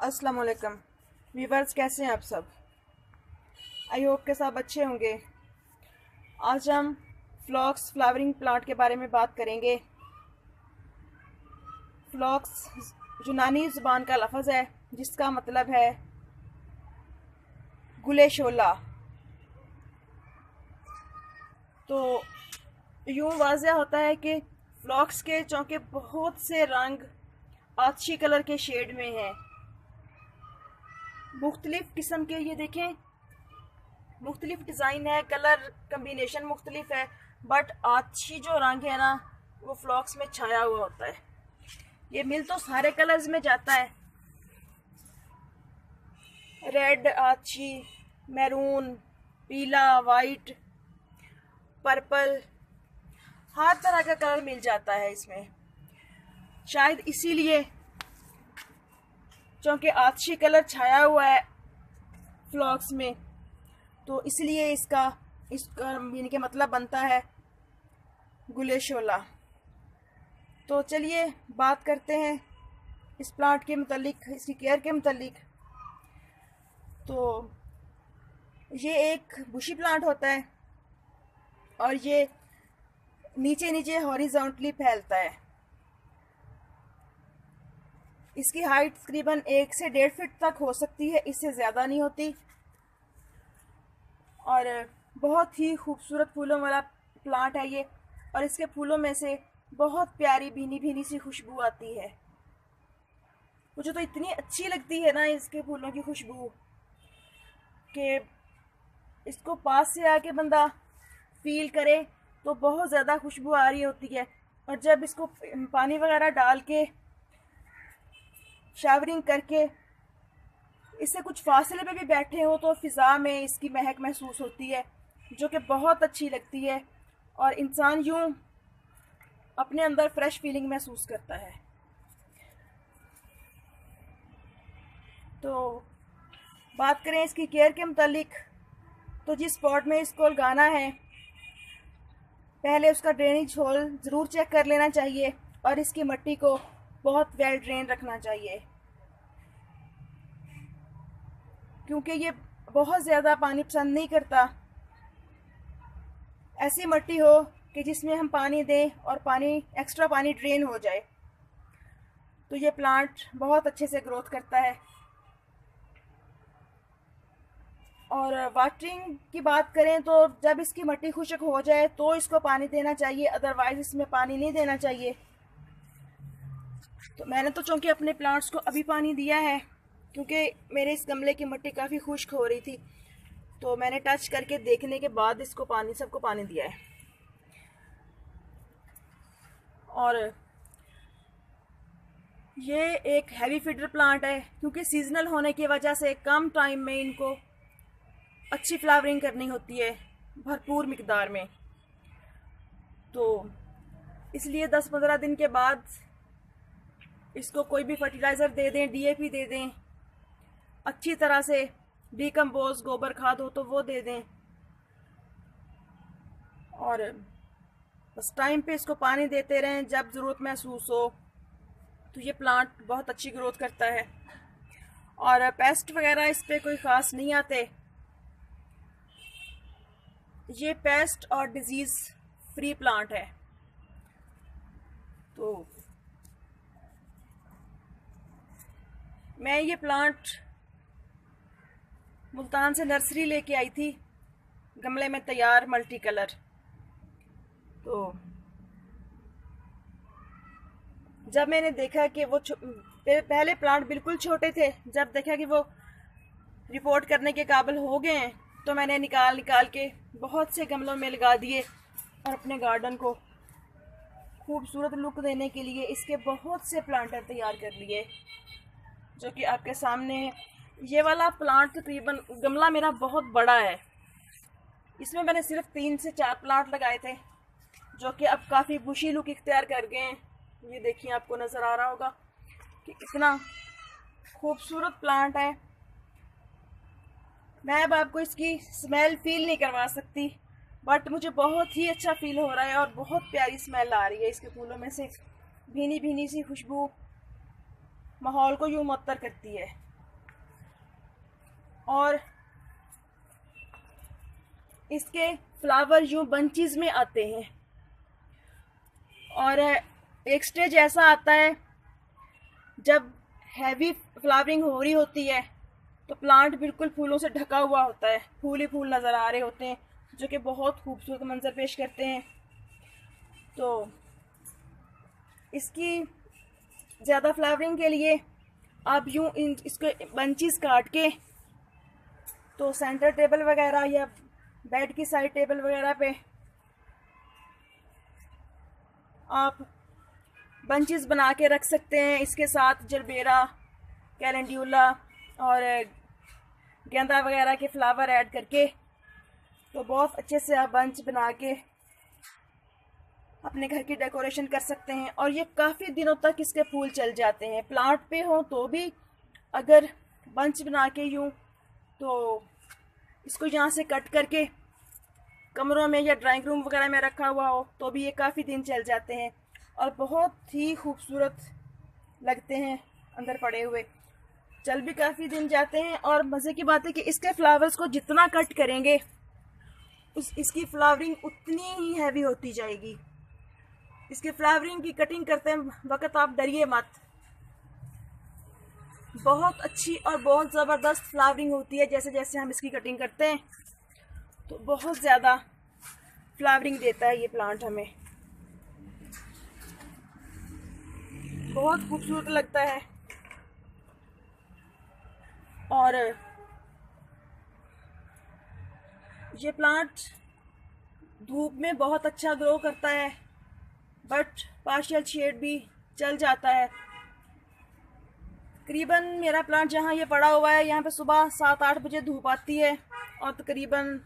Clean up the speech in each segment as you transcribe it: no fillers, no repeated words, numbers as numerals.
अस्सलाम वालेकुम व्यूवर्स, कैसे हैं आप सब। आई होप के सब अच्छे होंगे। आज हम फ्लॉक्स फ्लावरिंग प्लांट के बारे में बात करेंगे। फ्लॉक्स यूनानी ज़ुबान का लफ्ज़ है जिसका मतलब है गुले शोला। तो यूँ वाज़ह होता है कि फ्लॉक्स के चौके बहुत से रंग आतशी कलर के शेड में हैं। मुख्तलिफ किस्म के ये देखें, मुख्तलिफ डिज़ाइन है, कलर कम्बिनेशन मुख्तलिफ है, बट आतशी जो रंग है ना वो फ्लॉक्स में छाया हुआ होता है। ये मिल तो सारे कलर्स में जाता है, रेड आतशी, मैरून, पीला, वाइट, पर्पल, हर तरह का कलर मिल जाता है इसमें। शायद इसीलिए क्योंकि आतशी कलर छाया हुआ है फ्लॉक्स में, तो इसलिए इसका यानी कि मतलब बनता है गुले शोला। तो चलिए बात करते हैं इस प्लांट के मुतालिक, इसकी केयर के मुतालिक। तो ये एक बुशी प्लांट होता है और ये नीचे नीचे हॉरिजॉन्टली फैलता है। इसकी हाइट तकरीबन 1 से 1.5 फीट तक हो सकती है, इससे ज़्यादा नहीं होती। और बहुत ही खूबसूरत फूलों वाला प्लांट है ये, और इसके फूलों में से बहुत प्यारी भीनी भीनी सी खुशबू आती है। मुझे तो इतनी अच्छी लगती है ना इसके फूलों की खुशबू कि इसको पास से आके बंदा फील करे तो बहुत ज़्यादा खुशबू आ रही होती है। और जब इसको पानी वगैरह डाल के शावरिंग करके इससे कुछ फासले पे भी बैठे हो तो फ़िज़ा में इसकी महक महसूस होती है, जो कि बहुत अच्छी लगती है, और इंसान यूँ अपने अंदर फ्रेश फीलिंग महसूस करता है। तो बात करें इसकी केयर के मुतालिक, तो जिस पॉट में इसको लगाना है पहले उसका ड्रेनेज होल ज़रूर चेक कर लेना चाहिए, और इसकी मिट्टी को बहुत वेल ड्रेन रखना चाहिए, क्योंकि ये बहुत ज़्यादा पानी पसंद नहीं करता। ऐसी मिट्टी हो कि जिसमें हम पानी दें और पानी एक्स्ट्रा पानी ड्रेन हो जाए, तो ये प्लांट बहुत अच्छे से ग्रोथ करता है। और वाटरिंग की बात करें तो जब इसकी मिट्टी खुश्क हो जाए तो इसको पानी देना चाहिए, अदरवाइज़ इसमें पानी नहीं देना चाहिए। तो मैंने तो चूँकि अपने प्लांट्स को अभी पानी दिया है, क्योंकि मेरे इस गमले की मिट्टी काफ़ी खुश्क हो रही थी, तो मैंने टच करके देखने के बाद इसको सबको पानी दिया है। और ये एक हैवी फीडर प्लांट है, क्योंकि सीजनल होने की वजह से कम टाइम में इनको अच्छी फ्लावरिंग करनी होती है भरपूर मिकदार में। तो इसलिए 10-15 दिन के बाद इसको कोई भी फर्टिलाइज़र दे दें, डीएपी दे दें, अच्छी तरह से डिकम्पोज गोबर खाद हो तो वो दे दें, और बस टाइम पे इसको पानी देते रहें जब ज़रूरत महसूस हो। तो ये प्लांट बहुत अच्छी ग्रोथ करता है, और पेस्ट वगैरह इस पर कोई ख़ास नहीं आते। ये पेस्ट और डिजीज़ फ्री प्लांट है। तो मैं ये प्लांट मुल्तान से नर्सरी लेके आई थी, गमले में तैयार मल्टी कलर। तो जब मैंने देखा कि वो पहले प्लांट बिल्कुल छोटे थे, जब देखा कि वो रिपोर्ट करने के काबिल हो गए हैं, तो मैंने निकाल के बहुत से गमलों में लगा दिए, और अपने गार्डन को खूबसूरत लुक देने के लिए इसके बहुत से प्लांटर तैयार कर लिए, जो कि आपके सामने है। ये वाला प्लांट तकरीबन गमला मेरा बहुत बड़ा है, इसमें मैंने सिर्फ 3 से 4 प्लांट लगाए थे, जो कि अब काफ़ी बुशी लुक इख्तियार कर गए हैं। ये देखिए, आपको नज़र आ रहा होगा कि इतना खूबसूरत प्लांट है। मैं अब आपको इसकी स्मेल फील नहीं करवा सकती, बट मुझे बहुत ही अच्छा फील हो रहा है, और बहुत प्यारी स्मेल आ रही है इसके फूलों में से। भीनी भीनी सी खुशबू माहौल को यूँ मुअत्तर करती है। और इसके फ्लावर यूं बंचेस में आते हैं। और एक स्टेज ऐसा आता है जब हैवी फ्लावरिंग हो रही होती है तो प्लांट बिल्कुल फूलों से ढका हुआ होता है, फूल ही फूल नज़र आ रहे होते हैं जो कि बहुत खूबसूरत मंजर पेश करते हैं। तो इसकी ज़्यादा फ्लावरिंग के लिए आप यूं इसको बंचेस काट के तो सेंटर टेबल वगैरह या बेड की साइड टेबल वगैरह पे आप बंचेस बना के रख सकते हैं। इसके साथ जरबेरा, कैलेंड्यूला और गेंदा वगैरह के फ्लावर ऐड करके तो बहुत अच्छे से आप बंच बना के अपने घर की डेकोरेशन कर सकते हैं। और ये काफ़ी दिनों तक इसके फूल चल जाते हैं, प्लांट पे हो तो भी। अगर बंच बना के यूँ तो इसको यहाँ से कट करके कमरों में या ड्राइंग रूम वगैरह में रखा हुआ हो तो भी ये काफ़ी दिन चल जाते हैं और बहुत ही खूबसूरत लगते हैं अंदर पड़े हुए, चल भी काफ़ी दिन जाते हैं। और मज़े की बात है कि इसके फ्लावर्स को जितना कट करेंगे इसकी फ्लावरिंग उतनी ही हैवी होती जाएगी। इसकी फ्लावरिंग की कटिंग करते वक्त आप डरिए मत, बहुत अच्छी और बहुत ज़बरदस्त फ्लावरिंग होती है। जैसे जैसे हम इसकी कटिंग करते हैं तो बहुत ज़्यादा फ्लावरिंग देता है ये प्लांट, हमें बहुत खूबसूरत लगता है। और ये प्लांट धूप में बहुत अच्छा ग्रो करता है, बट पार्शियल शेड भी चल जाता है। तकरीबन मेरा प्लांट जहाँ ये पड़ा हुआ है यहाँ पे सुबह 7-8 बजे धूप आती है और तकरीबन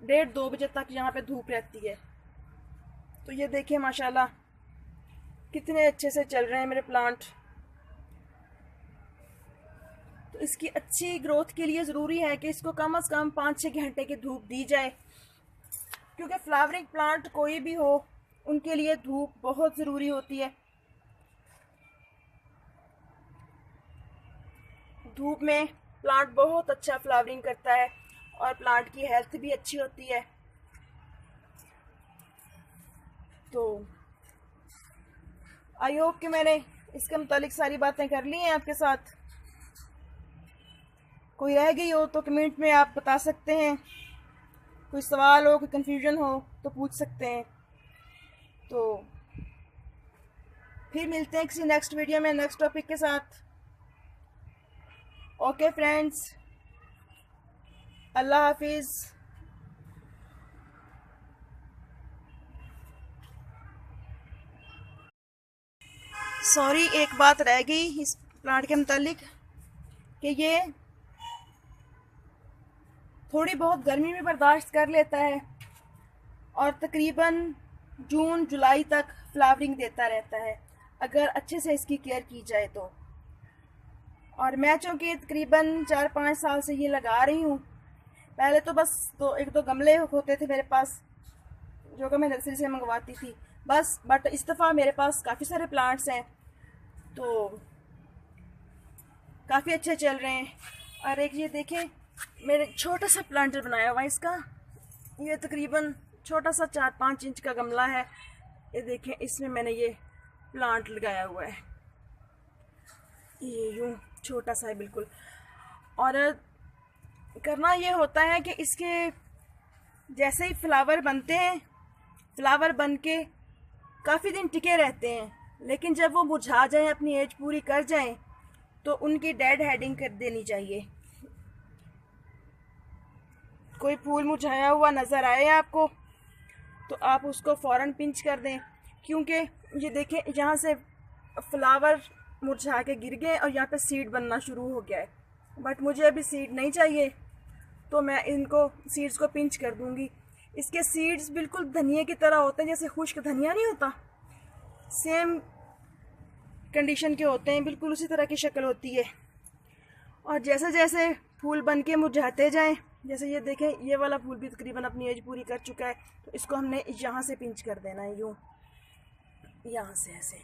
1:30-2 बजे तक यहाँ पे धूप रहती है। तो ये देखिए माशाल्लाह कितने अच्छे से चल रहे हैं मेरे प्लांट। तो इसकी अच्छी ग्रोथ के लिए ज़रूरी है कि इसको कम से कम 5-6 घंटे की धूप दी जाए, क्योंकि फ्लावरिंग प्लांट कोई भी हो उनके लिए धूप बहुत ज़रूरी होती है। धूप में प्लांट बहुत अच्छा फ्लावरिंग करता है और प्लांट की हेल्थ भी अच्छी होती है। तो आई होप कि मैंने इसके मुतालिक सारी बातें कर ली हैं आपके साथ। कोई रह गई हो तो कमेंट में आप बता सकते हैं, कोई सवाल हो, कोई कन्फ्यूजन हो तो पूछ सकते हैं। तो फिर मिलते हैं किसी नेक्स्ट वीडियो में नेक्स्ट टॉपिक के साथ। ओके फ्रेंड्स, अल्लाह हाफिज़। सॉरी, एक बात रह गई इस प्लांट के मुतालिक कि ये थोड़ी बहुत गर्मी में बर्दाश्त कर लेता है और तकरीबन जून जुलाई तक फ्लावरिंग देता रहता है अगर अच्छे से इसकी केयर की जाए तो। और मैं चूँकि तकरीबन 4-5 साल से ये लगा रही हूँ, पहले तो बस 1-2 गमले होते थे मेरे पास जो कि मैं नर्सरी से मंगवाती थी बस, बट इस दफ़ा मेरे पास काफ़ी सारे प्लांट्स हैं तो काफ़ी अच्छे चल रहे हैं। और एक ये देखें मैंने छोटा सा प्लांटर बनाया हुआ है इसका, ये तकरीबन छोटा सा 4-5 इंच का गमला है। ये देखें इसमें मैंने ये प्लांट लगाया हुआ है, ये यूँ छोटा सा है बिल्कुल। और करना ये होता है कि इसके जैसे ही फ्लावर बनते हैं, फ्लावर बन के काफ़ी दिन टिके रहते हैं, लेकिन जब वो मुरझा जाएं, अपनी एज पूरी कर जाएं, तो उनकी डेड हेडिंग कर देनी चाहिए। कोई फूल मुरझाया हुआ नज़र आए आपको तो आप उसको फ़ौरन पिंच कर दें, क्योंकि ये देखें यहाँ से फ्लावर मुरझा के गिर गए और यहाँ पे सीड बनना शुरू हो गया है, बट मुझे अभी सीड नहीं चाहिए तो मैं इनको सीड्स को पिंच कर दूँगी। इसके सीड्स बिल्कुल धनिया की तरह होते हैं, जैसे खुश्क धनिया नहीं होता, सेम कंडीशन के होते हैं, बिल्कुल उसी तरह की शक्ल होती है। और जैसे जैसे फूल बन के मुरझाते जाएं, जैसे ये देखें ये वाला फूल भी तकरीबन अपनी एज पूरी कर चुका है, तो इसको हमने यहाँ से पिंच कर देना है, यूँ यहाँ से ऐसे।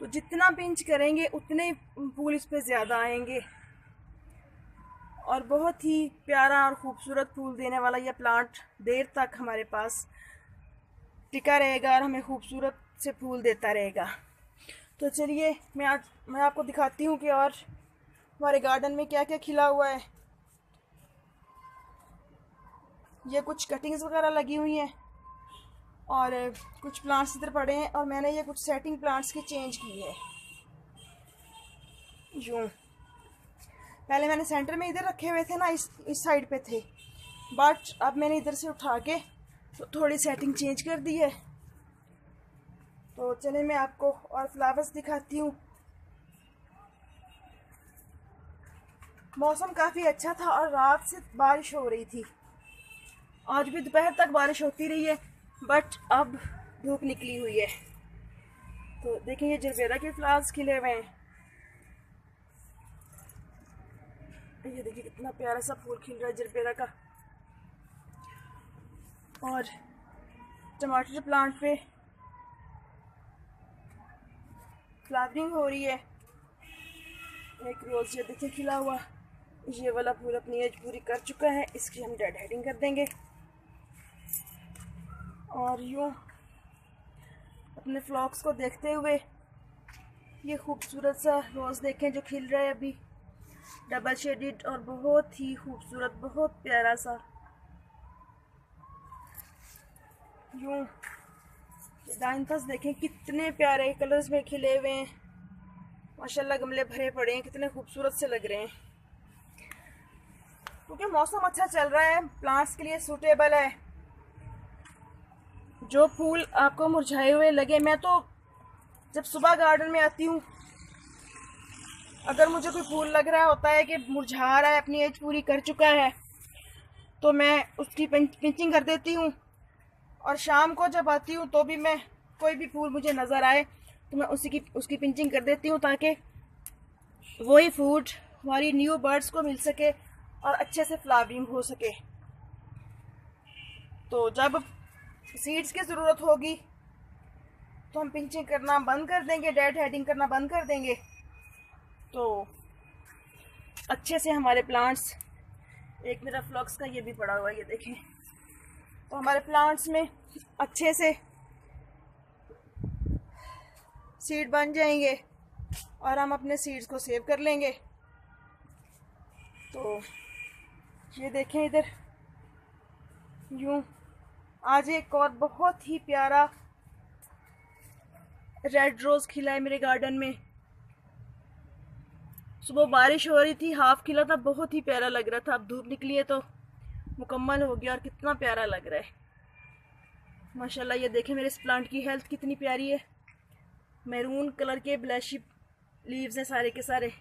तो जितना पिंच करेंगे उतने फूल इस पे ज़्यादा आएंगे और बहुत ही प्यारा और ख़ूबसूरत फूल देने वाला यह प्लांट देर तक हमारे पास टिका रहेगा और हमें खूबसूरत से फूल देता रहेगा। तो चलिए मैं आपको दिखाती हूँ कि और हमारे गार्डन में क्या क्या खिला हुआ है। ये कुछ कटिंग्स वगैरह लगी हुई हैं और कुछ प्लांट्स इधर पड़े हैं और मैंने ये कुछ सेटिंग प्लांट्स की चेंज की है। यूँ पहले मैंने सेंटर में इधर रखे हुए थे ना, इस साइड पे थे, बट अब मैंने इधर से उठा के तो थोड़ी सेटिंग चेंज कर दी है। तो चलिए मैं आपको और फ्लावर्स दिखाती हूँ। मौसम काफ़ी अच्छा था और रात से बारिश हो रही थी। आज भी दोपहर तक बारिश होती रही है, बट अब धूप निकली हुई है। तो देखें ये जरबेरा के फ्लावर्स खिले हुए हैं। ये देखिए कितना प्यारा सा फूल खिल रहा है जरबेरा का। और टमाटर प्लांट पे फ्लावरिंग हो रही है। एक रोज ये देखिए खिला हुआ, ये वाला फूल अपनी एज पूरी कर चुका है, इसकी हम डेड हेडिंग कर देंगे। और यूँ अपने फ्लॉक्स को देखते हुए ये खूबसूरत सा रोज़ देखें जो खिल रहा है अभी, डबल शेडेड और बहुत ही खूबसूरत, बहुत प्यारा सा। यूँ डायंथस देखें कितने प्यारे कलर्स में खिले हुए हैं, माशाल्लाह गमले भरे पड़े हैं, कितने खूबसूरत से लग रहे हैं। क्योंकि मौसम अच्छा चल रहा है, प्लांट्स के लिए सूटेबल है। जो फूल आपको मुरझाए हुए लगे, मैं तो जब सुबह गार्डन में आती हूँ, अगर मुझे कोई फूल लग रहा होता है कि मुरझा रहा है, अपनी एज पूरी कर चुका है, तो मैं उसकी पिंचिंग कर देती हूँ। और शाम को जब आती हूँ तो भी मैं कोई भी फूल मुझे नज़र आए तो मैं उसकी पिंचिंग कर देती हूँ, ताकि वही फूड हमारी न्यू बर्ड्स को मिल सके और अच्छे से फ्लावरिंग हो सके। तो जब सीड्स की ज़रूरत होगी तो हम पिंचिंग करना बंद कर देंगे, डेड हेडिंग करना बंद कर देंगे, तो अच्छे से हमारे प्लांट्स। एक मेरा फ्लॉक्स का ये भी पड़ा हुआ है, ये देखें। तो हमारे प्लांट्स में अच्छे से सीड बन जाएंगे और हम अपने सीड्स को सेव कर लेंगे। तो ये देखें इधर यूँ आज एक और बहुत ही प्यारा रेड रोज़ खिला है मेरे गार्डन में। सुबह बारिश हो रही थी, हाफ खिला था, बहुत ही प्यारा लग रहा था। अब धूप निकली है तो मुकम्मल हो गया और कितना प्यारा लग रहा है माशाल्लाह। ये देखें मेरे इस प्लांट की हेल्थ कितनी प्यारी है। मैरून कलर के ब्लैशी लीव्स हैं सारे के सारे,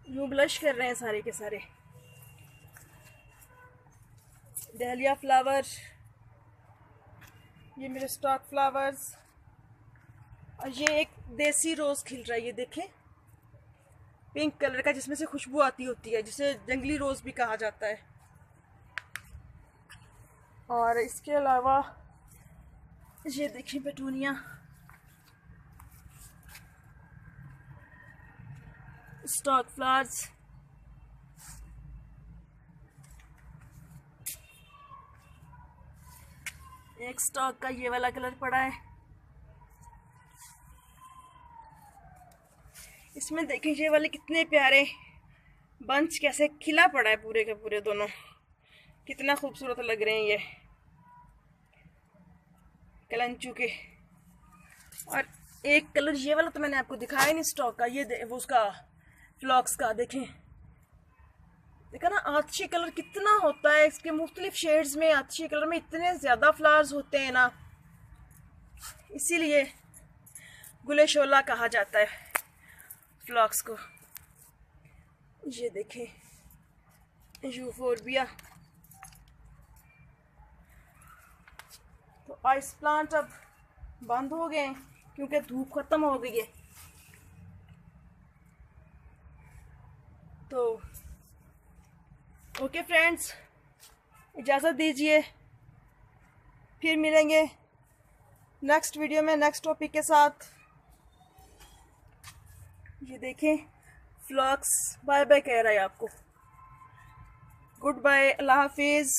यूँ ब्लश कर रहे हैं सारे के सारे। डहलिया फ्लावर, ये मेरे स्टॉक फ्लावर्स, और ये एक देसी रोज़ खिल रहा है, ये देखें पिंक कलर का, जिसमें से खुशबू आती होती है, जिसे जंगली रोज़ भी कहा जाता है। और इसके अलावा ये देखिए पेटूनिया, स्टॉक फ्लावर्स, एक स्टॉक का ये वाला कलर पड़ा है। इसमें देखिए ये वाले कितने प्यारे बंच कैसे खिला पड़ा है, पूरे के पूरे दोनों कितना खूबसूरत लग रहे हैं ये कलंचू के। और एक कलर ये वाला तो मैंने आपको दिखाया नहीं स्टॉक का, ये वो उसका फ्लॉक्स का, देखें देखा ना आतिशी कलर कितना होता है इसके, मुख्तलिफ शेड्स में आतिशी कलर में इतने ज़्यादा फ्लावर्स होते हैं ना, इसीलिए गुले शोला कहा जाता है फ्लॉक्स को। ये देखें यूफोर्बिया। तो आइस प्लांट अब बंद हो गए क्योंकि धूप ख़त्म हो गई है। तो ओके फ्रेंड्स, इजाज़त दीजिए, फिर मिलेंगे नेक्स्ट वीडियो में नेक्स्ट टॉपिक के साथ। ये देखें फ्लॉक्स बाय बाय कह रहा है आपको। गुड बाय, अल्लाह हाफिज़।